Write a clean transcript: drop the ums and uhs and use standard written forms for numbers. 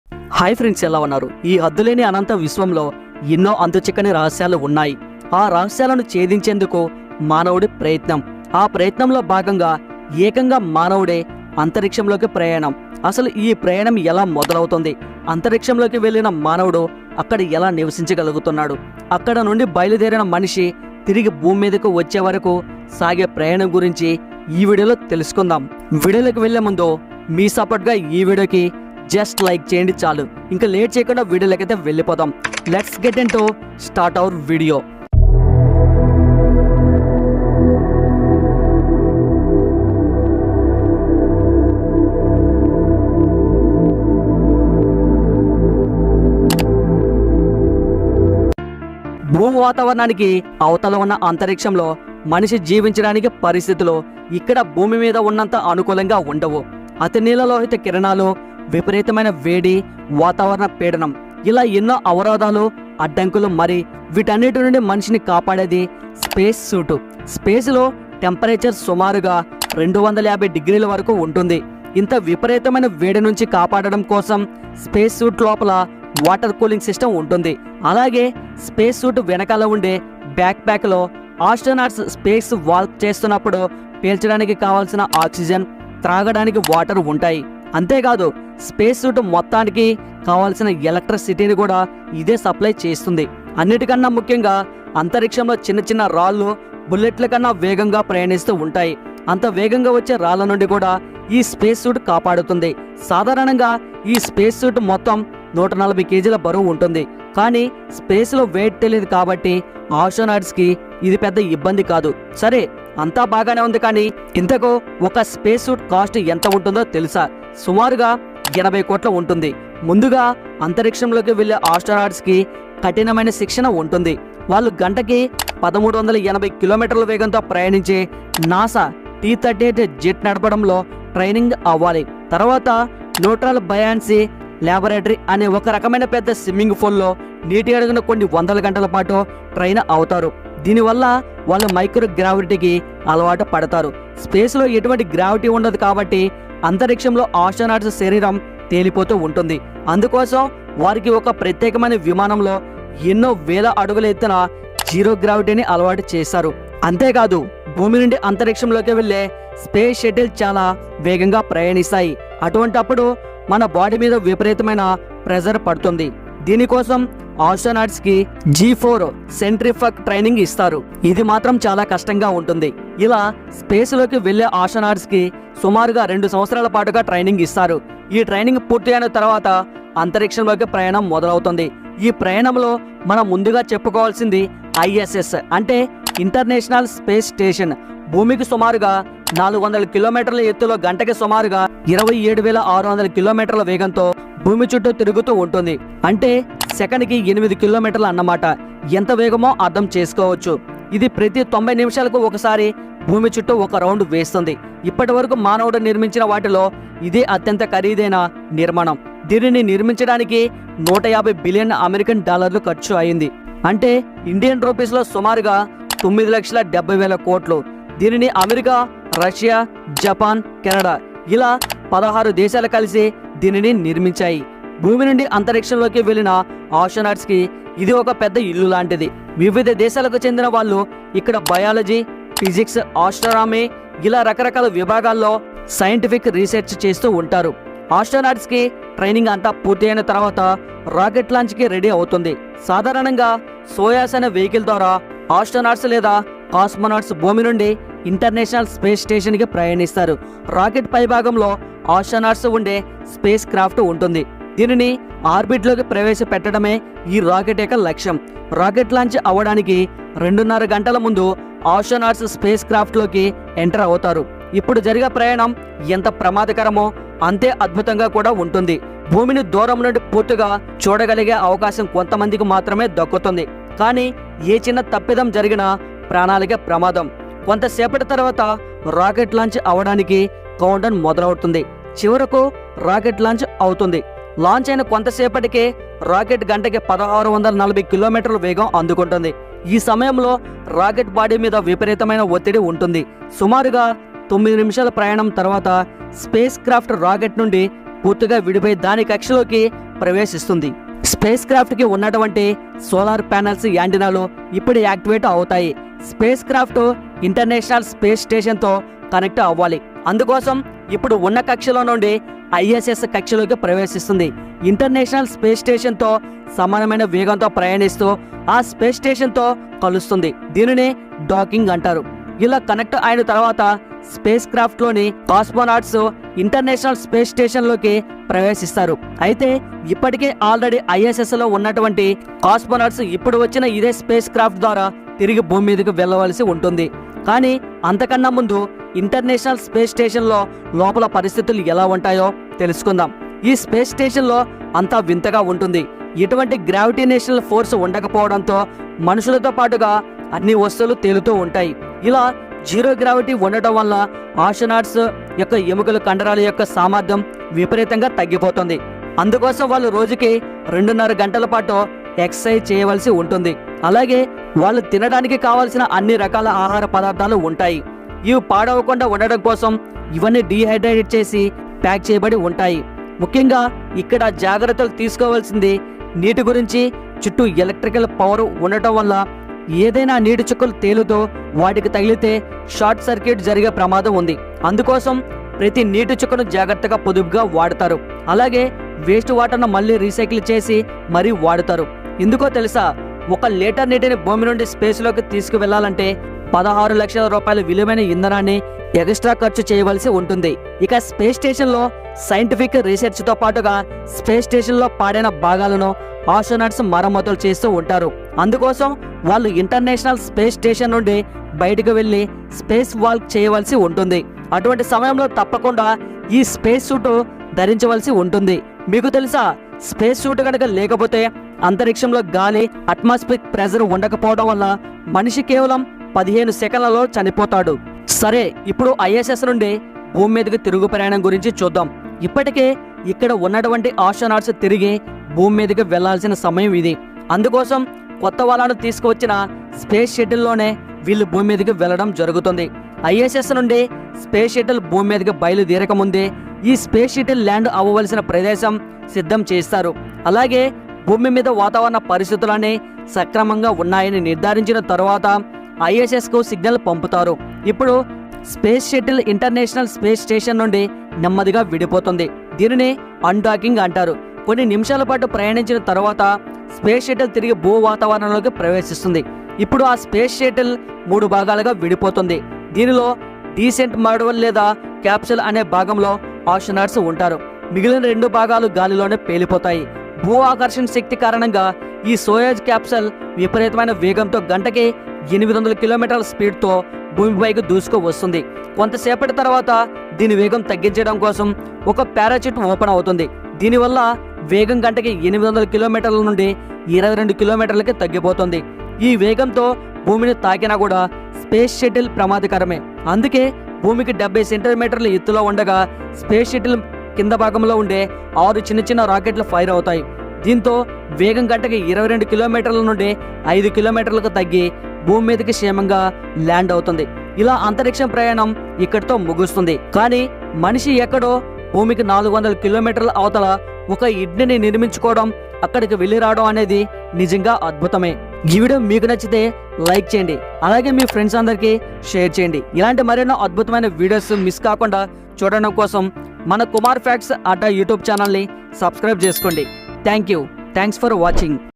Hi friends, ఎలా ఉన్నారు? ఈ హద్దులేని అనంత విశ్వంలో ఎన్నో అంతుచిక్కని రహస్యాలు ఉన్నాయి. ఆ రహస్యాలను ఛేదించేందుకు మానవుడి ప్రయత్నం. ఆ ప్రయత్నంలో భాగంగా ఏకంగా మానవుడే అంతరిక్షంలోకి ప్రయాణం. అసలు ఈ ప్రయాణం ఎలా మొదలవుతుంది? అంతరిక్షంలోకి వెళ్ళిన మానవుడు అక్కడ ఎలా నివసించగలుగుతున్నాడు? అక్కడ నుండి బయలుదేరిన మనిషి తిరిగి భూమి మీదకు వచ్చే వరకు సాగే ప్రయాణం గురించి ఈ వీడియోలో తెలుసుకుందాం. వీడియోలోకి వెళ్లే ముందు మీ సపోర్ట్గా ఈ వీడియోకి జస్ట్ లైక్ చేయండి చాలు. ఇంకా లేట్ చేయకుండా వీడియోలకైతే వెళ్ళిపోదాం. Let's get into start our video. భూమి వాతావరణానికి అవతల ఉన్న అంతరిక్షంలో మనిషి జీవించడానికి పరిస్థితులు ఇక్కడ భూమి మీద ఉన్నంత అనుకూలంగా ఉండవు. అతి నీలలోహిత కిరణాలు, విపరీతమైన వేడి, వాతావరణ పీడనం, ఇలా ఎన్నో అవరోధాలు, అడ్డంకులు. మరి వీటన్నిటి నుండి మనిషిని కాపాడేది స్పేస్ సూటు. స్పేస్లో టెంపరేచర్ సుమారుగా 250 డిగ్రీల వరకు ఉంటుంది. ఇంత విపరీతమైన వేడి నుంచి కాపాడడం కోసం స్పేస్ సూట్ లోపల వాటర్ కూలింగ్ సిస్టమ్ ఉంటుంది. అలాగే స్పేస్ సూట్ వెనకాల ఉండే బ్యాక్ ప్యాక్లో ఆస్ట్రోనాట్స్ స్పేస్ వాక్ చేస్తున్నప్పుడు పీల్చడానికి కావాల్సిన ఆక్సిజన్, త్రాగడానికి వాటర్ ఉంటాయి. అంతేకాదు స్పేస్ సూట్ మొత్తానికి కావాల్సిన ఎలక్ట్రిసిటీని కూడా ఇదే సప్లై చేస్తుంది. అన్నిటికన్నా ముఖ్యంగా అంతరిక్షంలో చిన్న చిన్న రాళ్ళు బుల్లెట్ల కన్నా వేగంగా ప్రయాణిస్తూ ఉంటాయి. అంత వేగంగా వచ్చే రాళ్ల నుండి కూడా ఈ స్పేస్ సూట్ కాపాడుతుంది. సాధారణంగా ఈ స్పేస్ సూట్ మొత్తం 140 కేజీల బరువు ఉంటుంది. కానీ స్పేస్లో వెయిట్ తెలియదు కాబట్టి ఆస్ట్రోనాట్స్కి ఇది పెద్ద ఇబ్బంది కాదు. సరే, అంతా బాగానే ఉంది, కానీ ఇంతకు ఒక స్పేస్ సూట్ కాస్ట్ ఎంత ఉంటుందో తెలుసా? సుమారుగా 80 కోట్ల ఉంటుంది. ముందుగా అంతరిక్షంలోకి వెళ్లే ఆస్ట్రోనాట్స్కి కఠినమైన శిక్షణ ఉంటుంది. వాళ్ళు గంటకి 1380 కిలోమీటర్ల వేగంతో ప్రయాణించే నాసా T-38 జెట్ నడపడంలో ట్రైనింగ్ అవ్వాలి. తర్వాత న్యూట్రల్ బయాన్సీ ల్యాబొరేటరీ అనే ఒక రకమైన పెద్ద స్విమ్మింగ్ పూల్లో నీటి అడుగున కొన్ని వందల గంటల పాటు ట్రైన్ అవుతారు. దీనివల్ల వాళ్ళు మైక్రో గ్రావిటీకి అలవాటు పడతారు. స్పేస్లో ఎటువంటి గ్రావిటీ ఉండదు కాబట్టి అంతరిక్షంలో ఆస్ట్రోనాట్స్ శరీరం తేలిపోతూ ఉంటుంది. అందుకోసం వారికి ఒక ప్రత్యేకమైన విమానంలో ఎన్నో వేల అడుగుల ఎత్తున జీరో గ్రావిటీని అలవాటు చేశారు. అంతేకాదు భూమి నుండి అంతరిక్షంలోకి వెళ్ళే స్పేస్ షటిల్ చాలా వేగంగా ప్రయాణిస్తాయి. అటువంటప్పుడు మన బాడీ మీద విపరీతమైన ప్రెజర్ పడుతుంది. దీనికోసం ఆస్ట్రోనాట్స్ కి G4 సెంట్రిఫగ్ ట్రైనింగ్ ఇస్తారు. ఇది మాత్రం చాలా కష్టంగా ఉంటుంది. ఇలా స్పేస్ లోకి వెళ్లే ఆస్ట్రోనాట్స్ కి సుమారుగా 2 సంవత్సరాల పాటుగా ట్రైనింగ్ ఇస్తారు. ఈ ట్రైనింగ్ పూర్తి అయిన తర్వాత అంతరిక్షంలోకి ప్రయాణం మొదలవుతుంది. ఈ ప్రయాణంలో మనం ముందుగా చెప్పుకోవాల్సింది ISS అంటే ఇంటర్నేషనల్ స్పేస్ స్టేషన్. భూమికి సుమారుగా 400 కిలోమీటర్ల ఎత్తులో గంటకి సుమారుగా 27,600 కిలోమీటర్ల వేగంతో భూమి చుట్టూ తిరుగుతూ ఉంటుంది. అంటే సెకండ్కి 8 కిలోమీటర్లు అన్నమాట. ఎంత వేగమో అర్థం చేసుకోవచ్చు. ఇది ప్రతి 90 నిమిషాలకు ఒకసారి భూమి చుట్టూ ఒక రౌండ్ వేస్తుంది. ఇప్పటి వరకు మానవుడు నిర్మించిన వాటిలో ఇదే అత్యంత ఖరీదైన నిర్మాణం. దీనిని నిర్మించడానికి 150 బిలియన్ అమెరికన్ డాలర్లు ఖర్చు అయింది. అంటే ఇండియన్ రూపీస్లో సుమారుగా 9,70,000 కోట్లు. దీనిని అమెరికా, రష్యా, జపాన్, కెనడా ఇలా 16 దేశాలు కలిసి దీనిని నిర్మించాయి. భూమి నుండి అంతరిక్షంలోకి వెళ్ళిన ఆస్ట్రోనాట్స్ కి ఇది ఒక పెద్ద ఇల్లు లాంటిది. వివిధ దేశాలకు చెందిన వాళ్ళు ఇక్కడ బయాలజీ, ఫిజిక్స్, ఆస్ట్రోనామీ ఇలా రకరకాల విభాగాల్లో సైంటిఫిక్ రీసెర్చ్ చేస్తూ ఉంటారు. ఆస్ట్రోనాట్స్ కి ట్రైనింగ్ అంతా పూర్తి అయిన తర్వాత రాకెట్ లాంచ్ కి రెడీ అవుతుంది. సాధారణంగా సోయాస్ అనే వెహికల్ ద్వారా ఆస్ట్రోనాట్స్ లేదా కాస్మోనాట్స్ భూమి నుండి ఇంటర్నేషనల్ స్పేస్ స్టేషన్ కి ప్రయాణిస్తారు. రాకెట్ పైభాగంలో ఆస్ట్రోనాట్స్ ఉండే స్పేస్ క్రాఫ్ట్ ఉంటుంది. దీనిని ఆర్బిట్ లోకి ప్రవేశపెట్టడమే ఈ రాకెట్ యొక్క లక్ష్యం. రాకెట్ లాంచ్ అవ్వడానికి 2.5 గంటల ముందు ఆస్ట్రోనాట్స్ స్పేస్ క్రాఫ్ట్ లోకి ఎంటర్ అవుతారు. ఇప్పుడు జరిగే ప్రయాణం ఎంత ప్రమాదకరమో అంతే అద్భుతంగా కూడా ఉంటుంది. భూమిని దూరం నుండి పూర్తిగా చూడగలిగే అవకాశం కొంతమందికి మాత్రమే దక్కుతుంది. కానీ ఏ చిన్న తప్పిదం జరిగినా ప్రాణాలకే ప్రమాదం. కొంతసేపటి తర్వాత రాకెట్ లాంచ్ అవడానికి కౌంటౌన్ మొదలవుతుంది. చివరకు రాకెట్ లాంచ్ అవుతుంది. లాంచ్ అయిన కొంతసేపటికే రాకెట్ గంటకి 1640 కిలోమీటర్ల వేగం అందుకుంటుంది. ఈ సమయంలో రాకెట్ బాడీ మీద విపరీతమైన ఒత్తిడి ఉంటుంది. సుమారుగా 9 నిమిషాల ప్రయాణం తర్వాత స్పేస్ క్రాఫ్ట్ రాకెట్ నుండి పూర్తిగా విడిపోయి దాని కక్షలోకి ప్రవేశిస్తుంది. స్పేస్ క్రాఫ్ట్ కి ఉన్నటువంటి సోలార్ ప్యానెల్స్ యాంటీనాలు ఇప్పుడు యాక్టివేట్ అవుతాయి. Space craft international space station తో కనెక్ట్ అవ్వాలి. అందుకోసం ఇప్పుడు ఉన్న కక్షలో నుండి ఐఎస్ఎస్ కక్షలోకి ప్రవేశిస్తుంది. ఇంటర్నేషనల్ స్పేస్ స్టేషన్ తో సమానమైన వేగంతో ప్రయాణిస్తూ ఆ స్పేస్ స్టేషన్ తో కలుస్తుంది. దీనిని డాకింగ్ అంటారు. ఇలా కనెక్ట్ అయిన తర్వాత స్పేస్ క్రాఫ్ట్ లోని కాస్మోనాట్స్ ఇంటర్నేషనల్ స్పేస్ స్టేషన్ లోకి ప్రవేశిస్తారు. అయితే ఇప్పటికే ఆల్రెడీ ఐఎస్ఎస్ లో ఉన్నటువంటి కాస్మోనాట్స్ ఇప్పుడు వచ్చిన ఇదే స్పేస్ క్రాఫ్ట్ ద్వారా తిరిగి భూమి మీదకి వెళ్ళవలసి ఉంటుంది. కానీ అంతకన్నా ముందు ఇంటర్నేషనల్ స్పేస్ స్టేషన్ లో లోపల పరిస్థితులు ఎలా ఉంటాయో తెలుసుకుందాం. ఈ స్పేస్ స్టేషన్ లో అంతా వింతగా ఉంటుంది. ఎటువంటి గ్రావిటేషనల్ ఫోర్స్ ఉండకపోవడంతో మనుషులతో పాటుగా అన్ని వస్తువులు తేలుతూ ఉంటాయి. ఇలా జీరో గ్రావిటీ ఉండటం వల్ల ఆస్ట్రోనాట్స్ యొక్క ఎముకల కండరాల యొక్క సామర్థ్యం విపరీతంగా తగ్గిపోతుంది. అందుకోసం వాళ్ళు రోజుకి 2.5 గంటల పాటు ఎక్సర్సైజ్ చేయవలసి ఉంటుంది. అలాగే వాళ్ళు తినడానికి కావాల్సిన అన్ని రకాల ఆహార పదార్థాలు ఉంటాయి. ఇవి పాడవకుండా ఉండడం కోసం ఇవన్నీ డీహైడ్రేట్ చేసి ప్యాక్ చేయబడి ఉంటాయి. ముఖ్యంగా ఇక్కడ జాగ్రత్తలు తీసుకోవాల్సింది నీటి గురించి. చుట్టూ ఎలక్ట్రికల్ పవర్ ఉండటం వల్ల ఏదైనా నీటి చుక్కలు తేలుతో వాటికి తగిలితే షార్ట్ సర్క్యూట్ జరిగే ప్రమాదం ఉంది. అందుకోసం ప్రతి నీటి చుక్కను జాగ్రత్తగా పొదుపుగా వాడతారు. అలాగే వేస్ట్ వాటర్ను మళ్ళీ రీసైకిల్ చేసి మరీ వాడతారు. ఎందుకో తెలుసా? 1 లీటర్ నీటిని భూమి నుండి స్పేస్ లోకి తీసుకువెళ్లాలంటే 16 లక్షల రూపాయల విలువైన ఇంధనాన్ని ఎక్స్ట్రా ఖర్చు చేయవలసి ఉంటుంది. ఇక స్పేస్ స్టేషన్ లో సైంటిఫిక్ రీసెర్చ్ తో పాటుగా స్పేస్ స్టేషన్ లో పాడైన భాగాలను ఆస్ట్రోనాట్స్ మరమ్మతులు చేస్తూ ఉంటారు. అందుకోసం వాళ్ళు ఇంటర్నేషనల్ స్పేస్ స్టేషన్ నుండి బయటకు వెళ్లి స్పేస్ వాక్ చేయవలసి ఉంటుంది. అటువంటి సమయంలో తప్పకుండా ఈ స్పేస్ సూట్ ధరించవలసి ఉంటుంది. మీకు తెలుసా, స్పేస్ సూట్ కనుక లేకపోతే అంతరిక్షంలో గాలి అట్మాస్ఫియర్ ప్రెజర్ ఉండకపోవడం వల్ల మనిషి కేవలం 15 సెకండ్లలో చనిపోతాడు. సరే, ఇప్పుడు ఐఎస్ఎస్ నుండి భూమి మీదకి తిరుగు ప్రయాణం గురించి చూద్దాం. ఇప్పటికే ఇక్కడ ఉన్నటువంటి ఆస్ట్రోనాట్స్ తిరిగి భూమి మీదకి వెళ్లాల్సిన సమయం ఇది. అందుకోసం కొత్త వాళ్ళను తీసుకువచ్చిన స్పేస్ షటిల్లోనే వీళ్ళు భూమి మీదకి వెళ్లడం జరుగుతుంది. ఐఎస్ఎస్ నుండి స్పేస్ షటిల్ భూమి మీదకి బయలుదేరక ముందే ఈ స్పేస్ షటిల్ ల్యాండ్ అవ్వవలసిన ప్రదేశం సిద్ధం చేస్తారు. అలాగే భూమి మీద వాతావరణ పరిస్థితులన్నీ సక్రమంగా ఉన్నాయని నిర్ధారించిన తర్వాత ఐఎస్ఎస్ కు సిగ్నల్ పంపుతారు. ఇప్పుడు space shuttle international space station నుండి నెమ్మదిగా విడిపోతుంది. దీనిని అన్డాకింగ్ అంటారు. కొన్ని నిమిషాల పాటు ప్రయాణించిన తర్వాత స్పేస్ షటిల్ తిరిగి భూ వాతావరణంలోకి ప్రవేశిస్తుంది. ఇప్పుడు ఆ స్పేస్ షటిల్ 3 భాగాలుగా విడిపోతుంది. దీనిలో డీసెంట్ మోడ్యూల్ లేదా క్యాప్సూల్ అనే భాగంలో ఆస్ట్రోనాట్స్ ఉంటారు. మిగిలిన 2 భాగాలు గాలిలోనే పేలిపోతాయి. భూ ఆకర్షణ శక్తి కారణంగా ఈ సోయజ్ క్యాప్సూల్ విపరీతమైన వేగంతో గంటకి 800 కిలోమీటర్ల స్పీడ్తో భూమిపైకి దూసుకు వస్తుంది. కొంతసేపటి తర్వాత దీని వేగం తగ్గించడం కోసం ఒక పారాచూట్ ఓపెన్ అవుతుంది. దీనివల్ల వేగం గంటకి 800 కిలోమీటర్ల నుండి 22 కిలోమీటర్లకి తగ్గిపోతుంది. ఈ వేగంతో భూమిని తాకినా కూడా స్పేస్ షటిల్ ప్రమాదకరమే. అందుకే భూమికి 70 సెంటీమీటర్ల ఎత్తులో ఉండగా స్పేస్ షటిల్ కింద భాగంలో ఉండే 6 చిన్న చిన్న రాకెట్లు ఫైర్ అవుతాయి. దీంతో వేగం గంటకి 22 కిలోమీటర్ల నుండి 5 కిలోమీటర్లకు తగ్గి భూమి మీదకి క్షేమంగా ల్యాండ్ అవుతుంది. ఇలా అంతరిక్ష ప్రయాణం ఇక్కడితో ముగుస్తుంది. కానీ మనిషి ఎక్కడో భూమికి 400 కిలోమీటర్ల అవతల ఒక ఇంటిని నిర్మించుకోవడం, అక్కడికి వెళ్ళి రావడం అనేది నిజంగా అద్భుతమే. ఈ వీడియో మీకు నచ్చితే లైక్ చేయండి. అలాగే మీ ఫ్రెండ్స్ అందరికీ షేర్ చేయండి. ఇలాంటి మరెన్నో అద్భుతమైన వీడియోస్ మిస్ కాకుండా చూడడం కోసం మన కుమార్ ఫ్యాక్ట్స్ యూట్యూబ్ ఛానల్ని సబ్స్క్రైబ్ చేసుకోండి. Thanks for watching.